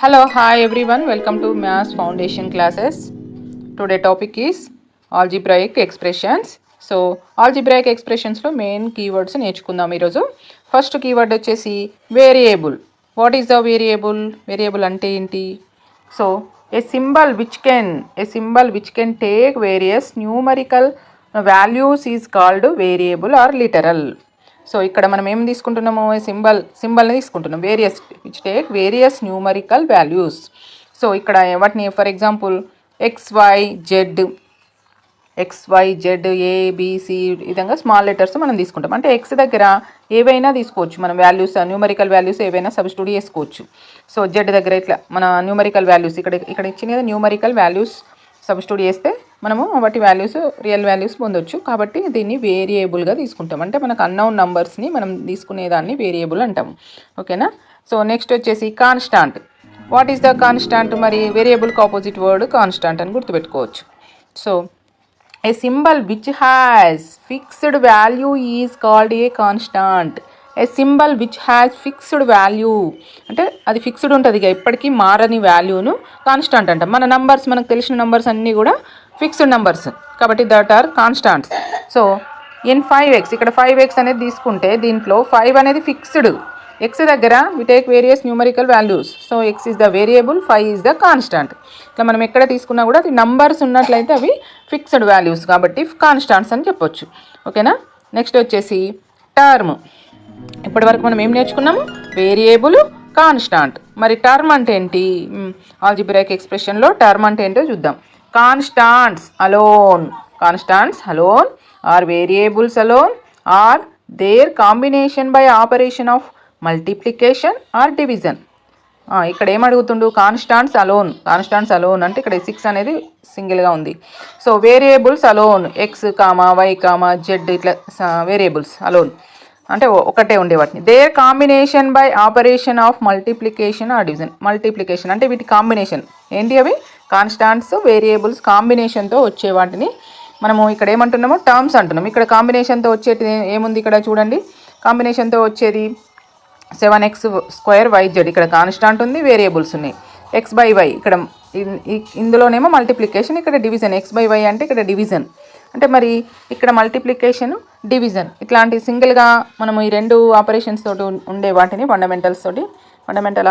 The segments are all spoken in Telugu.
Hello, hi everyone. Welcome to Maths Foundation classes. Today topic is algebraic expressions. So, algebraic expressions లో మెయిన్ కీవర్డ్స్ నేర్చుకుందాం ఈరోజు. ఫస్ట్ కీవర్డ్ వచ్చేసి variable. What is the variable? Variable అంటే ఏంటి? So, a symbol which can take various numerical values is called variable or literal. So ఇక్కడ మనం ఏం తీసుకుంటున్నాము? సింబల్ని తీసుకుంటున్నాం. Which take various numerical values. So ఇక్కడ వాటిని ఫర్ ఎగ్జాంపుల్ XYZ ABC విధంగా స్మాల్ లెటర్స్ మనం తీసుకుంటాం. అంటే ఎక్స్ దగ్గర ఏవైనా తీసుకోవచ్చు మనం వాల్యూస్, న్యూమరికల్ వాల్యూస్ ఏవైనా సబ్స్టిట్యూట్ చేసుకోవచ్చు. సో జెడ్ దగ్గర ఇట్లా మన న్యూమరికల్ వాల్యూస్ ఇక్కడ ఇచ్చిన కదా న్యూమరికల్ వాల్యూస్ సబ్స్టిట్యూట్ చేస్తే మనము వాటి వాల్యూస్ రియల్ వాల్యూస్ పొందొచ్చు. కాబట్టి దీన్ని వేరియబుల్గా తీసుకుంటాం. అంటే మనకు అన్నౌన్ నంబర్స్ని మనం తీసుకునేదాన్ని వేరియబుల్ అంటాము. ఓకేనా? సో నెక్స్ట్ వచ్చేసి constant. What is the constant? మరి వేరియబుల్కి ఆపోజిట్ వర్డ్ కాన్స్టాంట్ అని గుర్తుపెట్టుకోవచ్చు. So a symbol which has fixed value is called a constant. A symbol which has fixed value అంటే అది ఫిక్స్డ్ ఉంటుంది, ఇక ఎప్పటికీ మారని వాల్యూను కాన్స్టాంట్ అంటాం. మన నంబర్స్, మనకు తెలిసిన నంబర్స్ అన్నీ కూడా ఫిక్స్డ్ నంబర్స్ కాబట్టి that are constants. So in 5x, ఇక్కడ 5x అనేది తీసుకుంటే దీంట్లో 5 అనేది ఫిక్స్డ్. ఎక్స్ దగ్గర we take various numerical values. So x is the variable, 5 is the constant. ఇట్లా మనం ఎక్కడ తీసుకున్నా కూడా అది నంబర్స్ ఉన్నట్లయితే అవి ఫిక్స్డ్ వాల్యూస్ కాబట్టి కాన్స్టాంట్స్ అని చెప్పొచ్చు. ఓకేనా? నెక్స్ట్ వచ్చేసి టర్మ్. ఇప్పటి వరకు మనం ఏం నేర్చుకున్నాము? Variable, constant. మరి టర్మ్ అంటే ఏంటి? ఆల్జిబ్రాయిక్ ఎక్స్ప్రెషన్లో టర్మ్ అంటే ఏంటో చూద్దాం. Constants alone or variables alone or their combination by operation of multiplication or division. ఇక్కడ ఏం అడుగుతుండు? కాన్స్టాంట్స్ అలోన్ అంటే ఇక్కడ 6 అనేది సింగిల్గా ఉంది. So variables alone x comma y comma z ఇట్లా వేరియబుల్స్ అలోన్ అంటే ఒకటే ఉండే వాటిని. Their combination by operation of multiplication or division. Multiplication అంటే వీటి కాంబినేషన్ ఏంటి? అవి కాన్స్టాంట్స్ వేరియబుల్స్ కాంబినేషన్తో వచ్చే వాటిని మనము ఇక్కడ ఏమంటున్నాము? టర్మ్స్ అంటున్నాం. ఇక్కడ కాంబినేషన్తో వచ్చేది ఏముంది? ఇక్కడ చూడండి, కాంబినేషన్తో వచ్చేది 7x² YZ. ఇక్కడ కాన్స్టాంట్ ఉంది, వేరియబుల్స్ ఉన్నాయి. x/y ఇక్కడ ఇందులోనేమో మల్టిప్లికేషన్, ఇక్కడ డివిజన్. x/y అంటే ఇక్కడ డివిజన్. అంటే మరి ఇక్కడ మల్టిప్లికేషన్, డివిజన్ ఇట్లాంటి సింగిల్గా మనము ఈ రెండు ఆపరేషన్స్ తోటి ఉండే వాటిని ఫండమెంటల్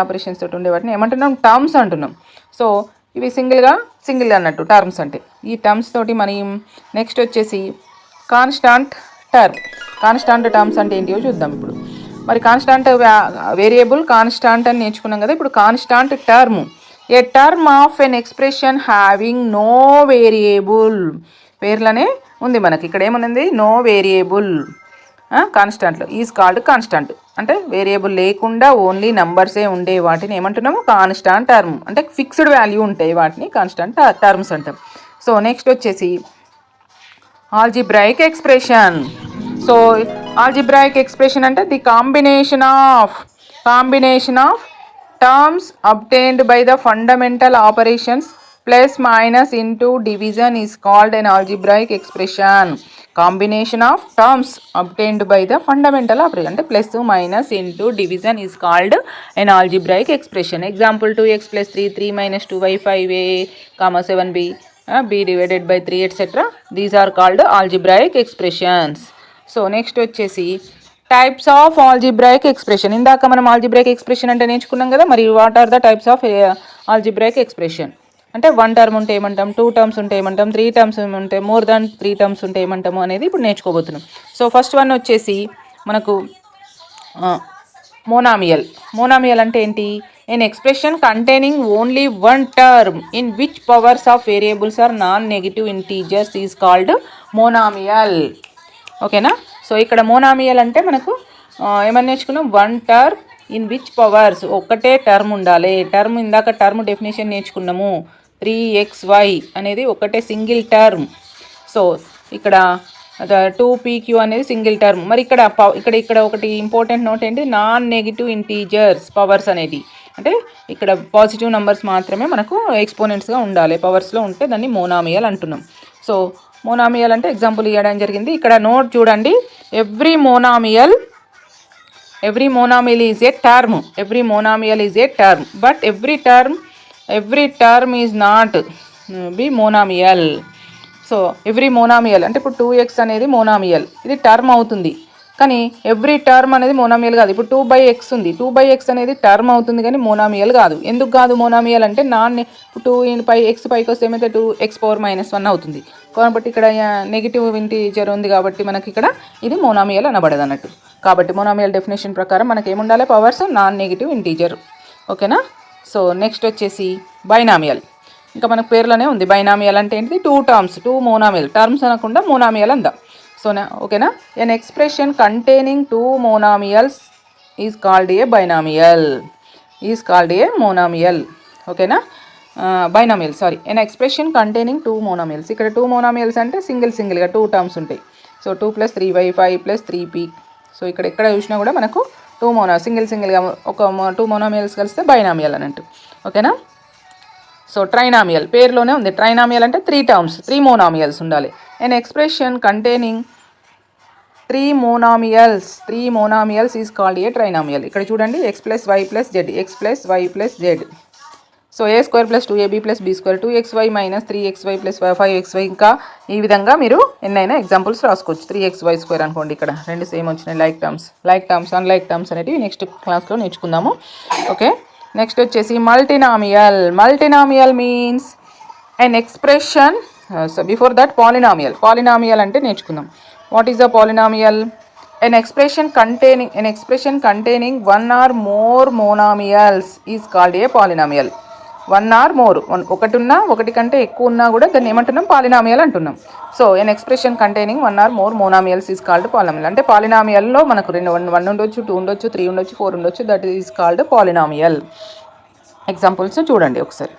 ఆపరేషన్స్ తోటి ఉండే వాటిని ఏమంటున్నాం? టర్మ్స్ అంటున్నాం. సో ఇవి సింగిల్ అన్నట్టు టర్మ్స్ అంటే. ఈ టర్మ్స్ తోటి మరి నెక్స్ట్ వచ్చేసి కాన్స్టాంట్ టర్మ్స్ అంటే ఏంటివో చూద్దాం ఇప్పుడు. మరి కాన్స్టాంట్ వేరియబుల్, కాన్స్టాంట్ అని నేర్చుకున్నాం కదా. ఇప్పుడు constant term. A term of an expression having no variable. పేర్లనే ఉంది మనకి. ఇక్కడ ఏమనుంది? No variable. కాన్స్టాంట్లో ఈజ్ కాల్డ్ కాన్స్టాంట్. అంటే వేరియబుల్ లేకుండా ఓన్లీ నంబర్సే ఉండే వాటిని ఏమంటున్నాము? Constant term. అంటే ఫిక్స్డ్ వాల్యూ ఉంటాయి వాటిని కాన్స్టాంట్ టర్మ్స్ అంటాం. సో నెక్స్ట్ వచ్చేసి algebraic expression. So algebraic expression అంటే the combination of terms obtained by the fundamental operations plus minus into division is called an algebraic expression. Combination of terms obtained by the fundamental operation అంటే plus minus into division is called an algebraic expression. Example 2x + 3, 3 - 2y, 5a, 7b, b divided by 3 etc. These are called algebraic expressions. So next వచ్చేసి టైప్స్ ఆఫ్ ఆల్జిబ్రాయిక్ ఎక్స్ప్రెషన్. ఇందాక మనం ఆల్జిబ్రాయిక్ ఎక్స్ప్రెషన్ అంటే నేర్చుకున్నాం కదా. మరి what are the types of algebraic expression? అంటే 1 టర్మ్ ఉంటే ఏమంటాం, 2 టర్మ్స్ ఉంటే ఏమంటాం, 3 టర్మ్స్ ఉంటే మోర్ దాన్ 3 టర్మ్స్ ఉంటే ఏమంటాము అనేది ఇప్పుడు నేర్చుకోబోతున్నాం. సో ఫస్ట్ వన్ వచ్చేసి మనకు మోనామియల్ అంటే ఏంటి? An expression containing only 1 term in which powers of variables are non negative integers is called monomial. ఓకేనా? సో ఇక్కడ మోనామియల్ అంటే మనకు ఏమని నేర్చుకున్నాం? 1 టర్మ్ ఇన్ విచ్ పవర్స్, ఒకటే టర్మ్ ఉండాలి. ఇందాక టర్మ్ డెఫినేషన్ నేర్చుకున్నాము. 3xy అనేది ఒకటే సింగిల్ టర్మ్. సో ఇక్కడ 2pq అనేది సింగిల్ టర్మ్. మరి ఇక్కడ ఒకటి ఇంపార్టెంట్ నోట్ ఏంటి? నాన్ నెగిటివ్ ఇంటీజర్స్ పవర్స్ అనేది. అంటే ఇక్కడ పాజిటివ్ నెంబర్స్ మాత్రమే మనకు ఎక్స్పోనెంట్స్గా ఉండాలి. పవర్స్లో ఉంటే దాన్ని మోనామియల్ అంటున్నాం. సో మోనామియల్ అంటే ఎగ్జాంపుల్ ఇవ్వడం జరిగింది. ఇక్కడ నోట్ చూడండి, every monomial every monomial is a term, every monomial is a term, but every term is not be monomial. So every monomial అంటే ఇప్పుడు 2x అనేది మోనామియల్, ఇది టర్మ్ అవుతుంది, కానీ ఎవ్రీ టర్మ్ అనేది మోనామియల్ కాదు. ఇప్పుడు 2/x ఉంది, 2/x అనేది టర్మ్ అవుతుంది కానీ మోనామియల్ కాదు. ఎందుకు కాదు మోనామియల్ అంటే టూ x పైకి వస్తే ఏమైతే 2x⁻−1 అవుతుంది. కాబట్టి ఇక్కడ నెగిటివ్ ఇంటీజర్ ఉంది కాబట్టి మనకి ఇక్కడ ఇది మోనామియల్ అనబడదు అన్నట్టు. కాబట్టి మోనామియల్ డెఫినేషన్ ప్రకారం మనకి ఏముండాలి, పవర్స్ నాన్ నెగిటివ్ ఇంటీజర్. ఓకేనా. సో నెక్స్ట్ వచ్చేసి బైనామియల్. ఇంకా మనకు పేర్లోనే ఉంది బైనామియల్ అంటే ఏంటిది, 2 టర్మ్స్, 2 మోనామియల్, టర్మ్స్ అనకుండా మోనామియల్ అందా. సో ఓకేనా. An expression containing 2 monomials is called a binomial, is called a monomial. ఓకేనా. Binomial sorry, an expression containing 2 monomials. ఇక్కడ 2 మోనామియల్స్ అంటే సింగిల్గా 2 టర్మ్స్ ఉంటాయి. So 2 + 3y 5 + 3p. సో ఎక్కడ చూసినా కూడా మనకు 2 సింగిల్గా ఒక 2 మోనామియల్స్ కలిస్తే బైనామియల్ అన్నట్టు. ఓకేనా. సో ట్రైనామియల్, పేరులోనే ఉంది ట్రైనామియల్ అంటే 3 టర్మ్స్, 3 మోనామియల్స్ ఉండాలి. An expression containing 3 monomials is called a trinomial. ఇక్కడ చూడండి x + y + z, x + y + z. So a² + 2ab + b², 2xy - 3xy + 5xy. ఇంకా ఈ విధంగా మీరు ఎన్నైనా ఎగ్జాంపుల్స్ రాసుకోవచ్చు. 3xy² అనుకోండి, ఇక్కడ రెండు సేమ్ వచ్చినాయి. లైక్ టర్మ్స్ అన్లైక్ టర్మ్స్ అనేవి నెక్స్ట్ క్లాస్లో నేర్చుకుందాము. ఓకే. నెక్స్ట్ వచ్చేసి మల్టినామియల్ means an expression. So before that polynomial అంటే నేర్చుకుందాం. What is a polynomial? An expression containing one or more monomials is called a polynomial. One or more, ఒకటి ఉన్నా ఒకటి కంటే ఎక్కువ ఉన్నా కూడా దాన్ని ఏమంటున్నాం, పాలినామియల్ అంటున్నాం. So N expression containing 1 or more monomials is called polynomial. అంటే పాలినామియల్లో మనకు 1 ఉండొచ్చు, 2 ఉండొచ్చు, 3 ఉండొచ్చు, 4 ఉండొచ్చు, that is called polynomial. Examples చూడండి ఒకసారి.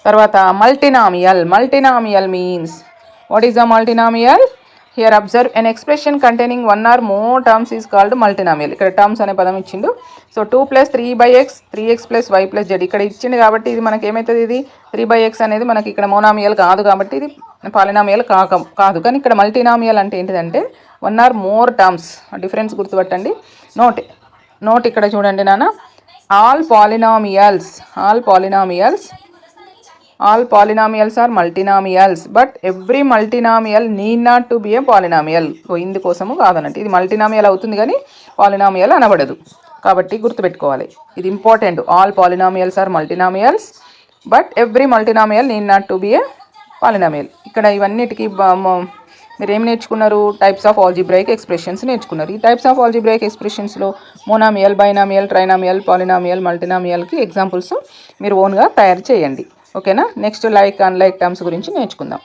తర్వాత multinomial means, what is a multinomial? Here observe, an expression containing 1 or more terms is called multinomial. ఇక్కడ టర్మ్స్ అనే పదం ఇచ్చిండు. So 2 + 3/x, 3x + y + z ఇక్కడ ఇచ్చింది కాబట్టి ఇది మనకి ఏమవుతుంది, ఇది 3/x అనేది మనకి ఇక్కడ మోనామియల్ కాదు కాబట్టి ఇది పాలినామియల్ కాదు. కానీ ఇక్కడ మల్టినామియల్ అంటే ఏంటిదంటే 1 or more terms. డిఫరెన్స్ గుర్తుపట్టండి. నోట్ ఇక్కడ చూడండి నాన్న. All polynomials are multinomials, but every multinomial need not to be a polynomial. ఇందుకోసము కాదన్నట్టు, ఇది మల్టినామియల్ అవుతుంది కానీ పాలినామియల్ అనబడదు. కాబట్టి గుర్తుపెట్టుకోవాలి, ఇది important. All polynomials are multinomials, but every multinomial need not to be a polynomial. ఇక్కడ ఇవన్నిటికీ మీరు ఏం నేర్చుకున్నారు, టైప్స్ ఆఫ్ ఆల్జీబ్రాయిక్ ఎక్స్ప్రెషన్స్ నేర్చుకున్నారు. ఈ టైప్స్ ఆఫ్ ఆల్జీబ్రాయిక్ ఎక్స్ప్రెషన్స్లో మోనామియల్, బైనామియల్, ట్రైనామియల్, పాలినామియల్, మల్టినామియల్కి ఎగ్జాంపుల్స్ మీరు ఓన్గా తయారు చేయండి. ఓకేనా. నెక్స్ట్ లైక్ అన్లైక్ టర్మ్స్ గురించి నేర్చుకుందాం.